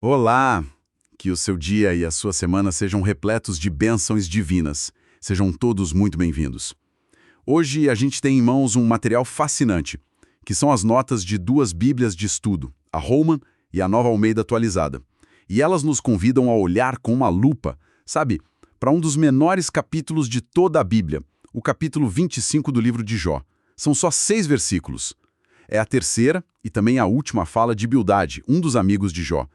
Olá! Que o seu dia e a sua semana sejam repletos de bênçãos divinas. Sejam todos muito bem-vindos. Hoje a gente tem em mãos um material fascinante, que são as notas de duas Bíblias de estudo, a Holman e a Nova Almeida Atualizada. E elas nos convidam a olhar com uma lupa, sabe, para um dos menores capítulos de toda a Bíblia, o capítulo 25 do livro de Jó. São só 6 versículos. É a terceira e também a última fala de Bildade, um dos amigos de Jó.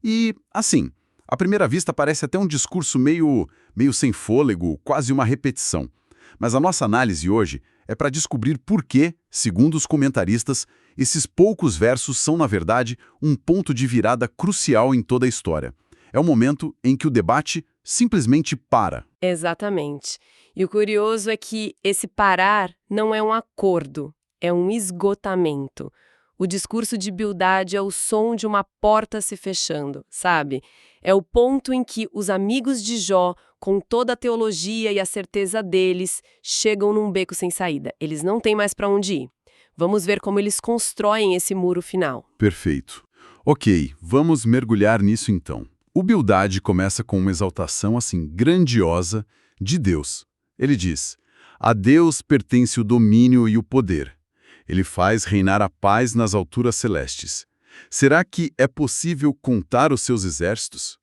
E, assim, à primeira vista parece até um discurso meio sem fôlego, quase uma repetição. Mas a nossa análise hoje é para descobrir por que, segundo os comentaristas, esses poucos versos são, na verdade, um ponto de virada crucial em toda a história. É o momento em que o debate simplesmente para. Exatamente. E o curioso é que esse parar não é um acordo, é um esgotamento. O discurso de Bildade é o som de uma porta se fechando, sabe? É o ponto em que os amigos de Jó, com toda a teologia e a certeza deles, chegam num beco sem saída. Eles não têm mais para onde ir. Vamos ver como eles constroem esse muro final. Perfeito. Ok, vamos mergulhar nisso então. O Bildade começa com uma exaltação assim grandiosa de Deus. Ele diz: "A Deus pertence o domínio e o poder. Ele faz reinar a paz nas alturas celestes. Será que é possível contar os seus exércitos?"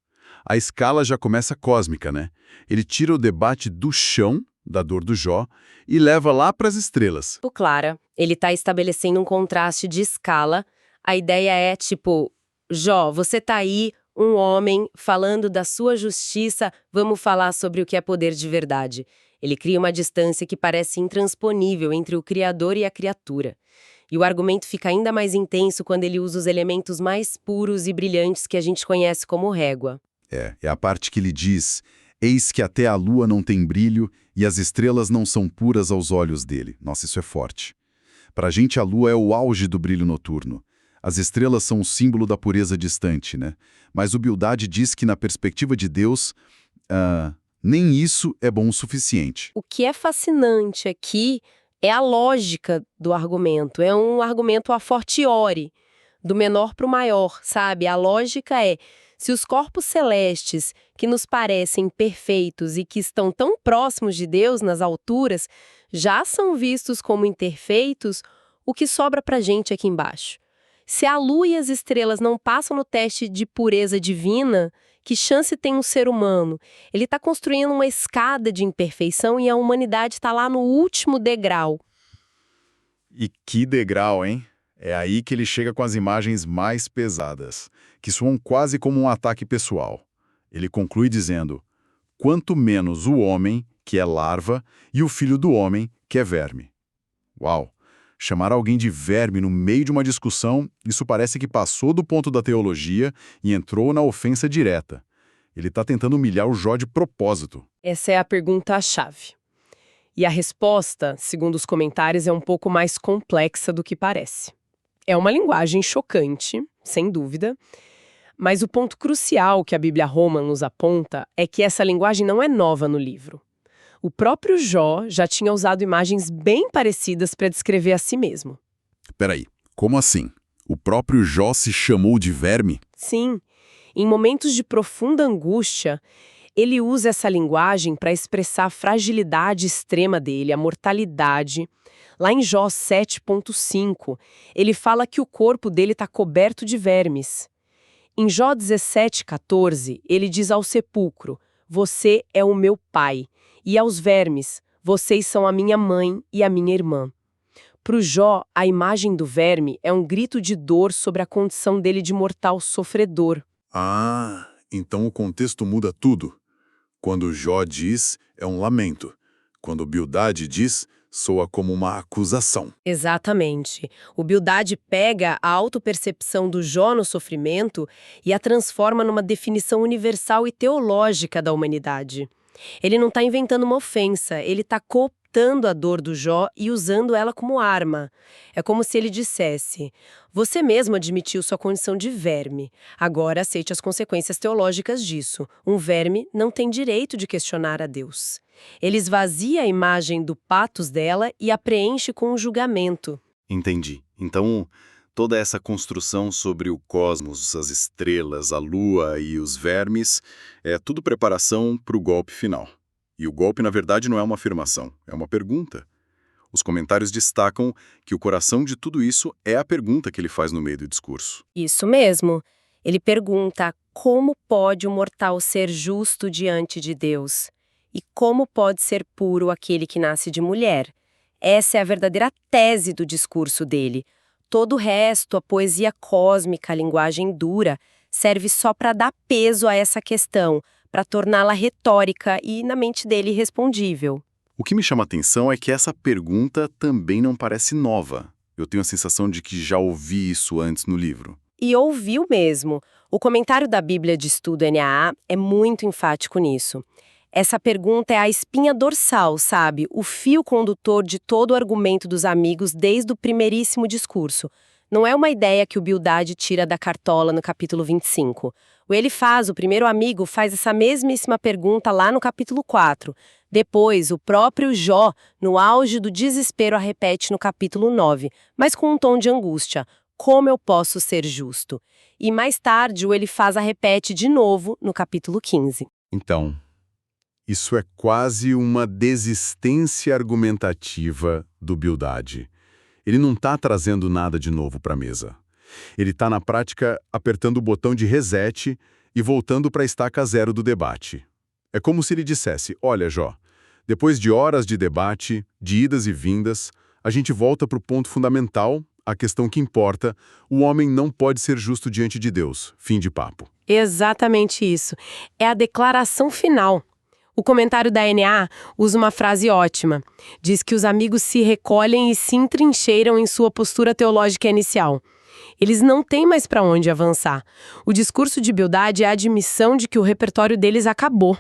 A escala já começa cósmica, né? Ele tira o debate do chão, da dor do Jó, e leva lá para as estrelas. O Clara, ele está estabelecendo um contraste de escala. A ideia é tipo, Jó, você tá aí, um homem, falando da sua justiça, vamos falar sobre o que é poder de verdade. Ele cria uma distância que parece intransponível entre o Criador e a criatura. E o argumento fica ainda mais intenso quando ele usa os elementos mais puros e brilhantes que a gente conhece como régua. É a parte que ele diz: "Eis que até a lua não tem brilho e as estrelas não são puras aos olhos dele." Nossa, isso é forte. Para a gente, a lua é o auge do brilho noturno. As estrelas são o símbolo da pureza distante, né? Mas o Bildade diz que, na perspectiva de Deus, nem isso é bom o suficiente. O que é fascinante aqui é a lógica do argumento. É um argumento a fortiori, do menor para o maior, sabe? A lógica é, se os corpos celestes, que nos parecem perfeitos e que estão tão próximos de Deus nas alturas, já são vistos como imperfeitos, o que sobra para a gente aqui embaixo? Se a lua e as estrelas não passam no teste de pureza divina, que chance tem um ser humano? Ele está construindo uma escada de imperfeição e a humanidade está lá no último degrau. E que degrau, hein? É aí que ele chega com as imagens mais pesadas, que soam quase como um ataque pessoal. Ele conclui dizendo: "Quanto menos o homem, que é larva, e o filho do homem, que é verme." Uau! Chamar alguém de verme no meio de uma discussão, isso parece que passou do ponto da teologia e entrou na ofensa direta. Ele está tentando humilhar o Jó de propósito. Essa é a pergunta-chave. E a resposta, segundo os comentários, é um pouco mais complexa do que parece. É uma linguagem chocante, sem dúvida, mas o ponto crucial que a Bíblia Holman nos aponta é que essa linguagem não é nova no livro. O próprio Jó já tinha usado imagens bem parecidas para descrever a si mesmo. Peraí, como assim? O próprio Jó se chamou de verme? Sim, em momentos de profunda angústia, ele usa essa linguagem para expressar a fragilidade extrema dele, a mortalidade. Lá em Jó 7,5, ele fala que o corpo dele está coberto de vermes. Em Jó 17,14, ele diz ao sepulcro: "Você é o meu pai." E aos vermes: "Vocês são a minha mãe e a minha irmã." Para o Jó, a imagem do verme é um grito de dor sobre a condição dele de mortal sofredor. Ah, então o contexto muda tudo. Quando Jó diz, é um lamento. Quando Bildade diz, soa como uma acusação. Exatamente. O Bildade pega a autopercepção do Jó no sofrimento e a transforma numa definição universal e teológica da humanidade. Ele não está inventando uma ofensa, ele está cooptando a dor do Jó e usando ela como arma. É como se ele dissesse: "Você mesmo admitiu sua condição de verme. Agora aceite as consequências teológicas disso. Um verme não tem direito de questionar a Deus." Ele esvazia a imagem do patos dela e a preenche com um julgamento. Entendi. Então, Toda essa construção sobre o cosmos, as estrelas, a lua e os vermes, é tudo preparação para o golpe final. E o golpe, na verdade, não é uma afirmação, é uma pergunta. Os comentários destacam que o coração de tudo isso é a pergunta que ele faz no meio do discurso. Isso mesmo. Ele pergunta como pode o mortal ser justo diante de Deus? E como pode ser puro aquele que nasce de mulher? Essa é a verdadeira tese do discurso dele. Todo o resto, a poesia cósmica, a linguagem dura, serve só para dar peso a essa questão, para torná-la retórica e, na mente dele, respondível. O que me chama a atenção é que essa pergunta também não parece nova. Eu tenho a sensação de que já ouvi isso antes no livro. E ouviu mesmo. O comentário da Bíblia de Estudo NAA é muito enfático nisso. Essa pergunta é a espinha dorsal, sabe? O fio condutor de todo o argumento dos amigos desde o primeiríssimo discurso. Não é uma ideia que o Bildad tira da cartola no capítulo 25. O Elifaz, o primeiro amigo, faz essa mesmíssima pergunta lá no capítulo 4. Depois, o próprio Jó, no auge do desespero, a repete no capítulo 9, mas com um tom de angústia. Como eu posso ser justo? E mais tarde, o Elifaz a repete de novo no capítulo 15. Então, isso é quase uma desistência argumentativa do Bildad. Ele não está trazendo nada de novo para a mesa. Ele está, na prática, apertando o botão de reset e voltando para a estaca zero do debate. É como se ele dissesse, olha, Jó, depois de horas de debate, de idas e vindas, a gente volta para o ponto fundamental, a questão que importa, o homem não pode ser justo diante de Deus. Fim de papo. Exatamente isso. É a declaração final. O comentário da NA usa uma frase ótima. Diz que os amigos se recolhem e se entrincheiram em sua postura teológica inicial. Eles não têm mais para onde avançar. O discurso de Bildad é a admissão de que o repertório deles acabou.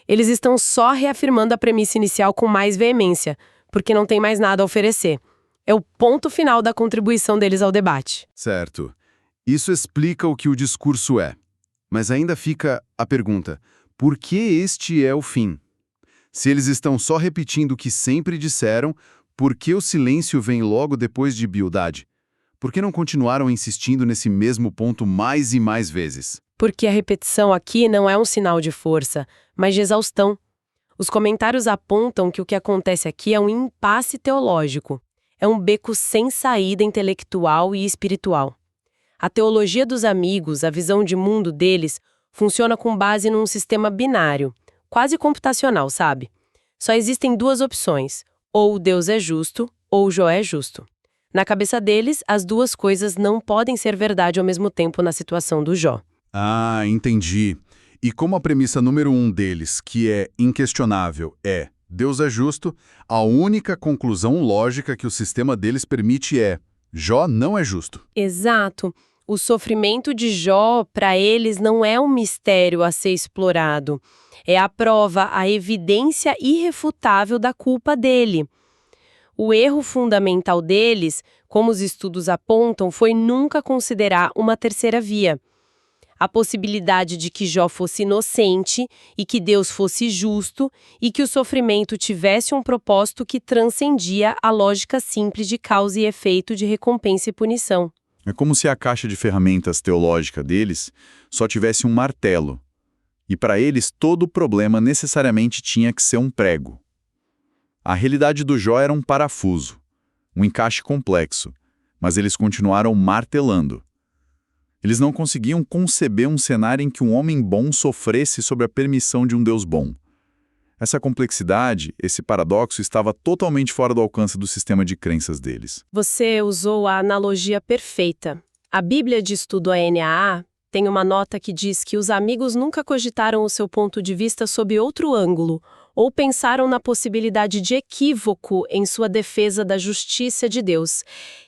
Eles estão só reafirmando a premissa inicial com mais veemência, porque não tem mais nada a oferecer. É o ponto final da contribuição deles ao debate. Certo. Isso explica o que o discurso é. Mas ainda fica a pergunta, por que este é o fim? Se eles estão só repetindo o que sempre disseram, por que o silêncio vem logo depois de Bildad? Por que não continuaram insistindo nesse mesmo ponto mais e mais vezes? Porque a repetição aqui não é um sinal de força, mas de exaustão. Os comentários apontam que o que acontece aqui é um impasse teológico. É um beco sem saída intelectual e espiritual. A teologia dos amigos, a visão de mundo deles, funciona com base num sistema binário, quase computacional, sabe? Só existem duas opções, ou Deus é justo, ou Jó é justo. Na cabeça deles, as duas coisas não podem ser verdade ao mesmo tempo na situação do Jó. Ah, entendi. E como a premissa número 1 deles, que é inquestionável, é Deus é justo, a única conclusão lógica que o sistema deles permite é Jó não é justo. Exato. O sofrimento de Jó, para eles, não é um mistério a ser explorado. É a prova, a evidência irrefutável da culpa dele. O erro fundamental deles, como os estudos apontam, foi nunca considerar uma terceira via. A possibilidade de que Jó fosse inocente e que Deus fosse justo e que o sofrimento tivesse um propósito que transcendia a lógica simples de causa e efeito de recompensa e punição. É como se a caixa de ferramentas teológica deles só tivesse um martelo. E para eles todo problema necessariamente tinha que ser um prego. A realidade do Jó era um parafuso, um encaixe complexo, mas eles continuaram martelando. Eles não conseguiam conceber um cenário em que um homem bom sofresse sob a permissão de um Deus bom. Essa complexidade, esse paradoxo, estava totalmente fora do alcance do sistema de crenças deles. Você usou a analogia perfeita. A Bíblia de Estudo NAA tem uma nota que diz que os amigos nunca cogitaram o seu ponto de vista sob outro ângulo, ou pensaram na possibilidade de equívoco em sua defesa da justiça de Deus.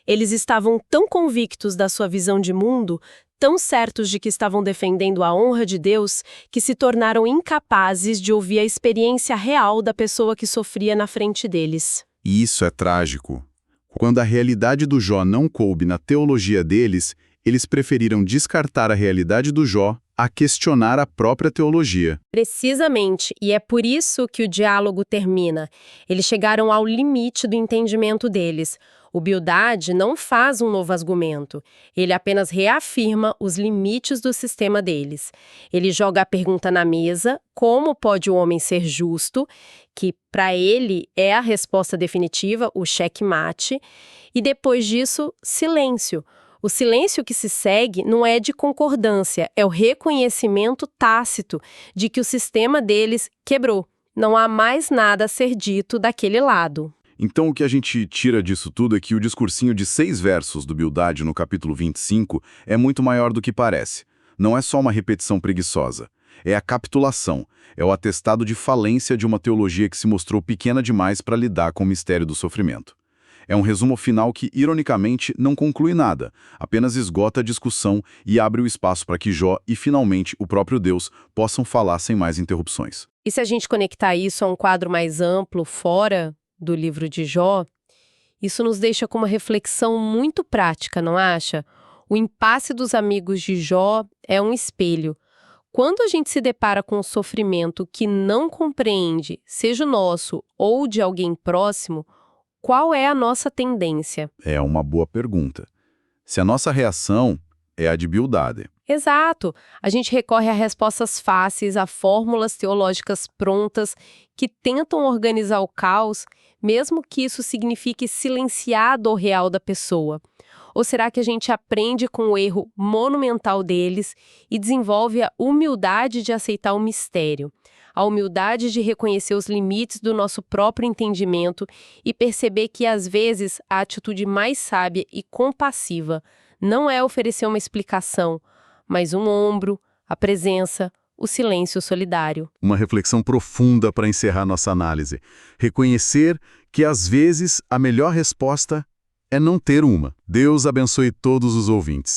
Eles estavam tão convictos da sua visão de mundo, tão certos de que estavam defendendo a honra de Deus, que se tornaram incapazes de ouvir a experiência real da pessoa que sofria na frente deles. E isso é trágico. Quando a realidade do Jó não coube na teologia deles, eles preferiram descartar a realidade do Jó a questionar a própria teologia. Precisamente, e é por isso que o diálogo termina. Eles chegaram ao limite do entendimento deles. O Bildad não faz um novo argumento, ele apenas reafirma os limites do sistema deles. Ele joga a pergunta na mesa, como pode o homem ser justo, que para ele é a resposta definitiva, o checkmate, e depois disso, silêncio. O silêncio que se segue não é de concordância, é o reconhecimento tácito de que o sistema deles quebrou. Não há mais nada a ser dito daquele lado. Então o que a gente tira disso tudo é que o discursinho de 6 versos do Bildad no capítulo 25 é muito maior do que parece. Não é só uma repetição preguiçosa. É a capitulação, é o atestado de falência de uma teologia que se mostrou pequena demais para lidar com o mistério do sofrimento. É um resumo final que, ironicamente, não conclui nada, apenas esgota a discussão e abre o espaço para que Jó e, finalmente, o próprio Deus possam falar sem mais interrupções. E se a gente conectar isso a um quadro mais amplo, fora do livro de Jó, isso nos deixa com uma reflexão muito prática, não acha? O impasse dos amigos de Jó é um espelho. Quando a gente se depara com um sofrimento que não compreende, seja o nosso ou de alguém próximo, qual é a nossa tendência? É uma boa pergunta. Se a nossa reação é a de Bildad. Exato. A gente recorre a respostas fáceis, a fórmulas teológicas prontas que tentam organizar o caos, mesmo que isso signifique silenciar a dor real da pessoa. Ou será que a gente aprende com o erro monumental deles e desenvolve a humildade de aceitar o mistério? A humildade de reconhecer os limites do nosso próprio entendimento e perceber que, às vezes, a atitude mais sábia e compassiva não é oferecer uma explicação, mas um ombro, a presença, o silêncio solidário. Uma reflexão profunda para encerrar nossa análise. Reconhecer que, às vezes, a melhor resposta é não ter uma. Deus abençoe todos os ouvintes.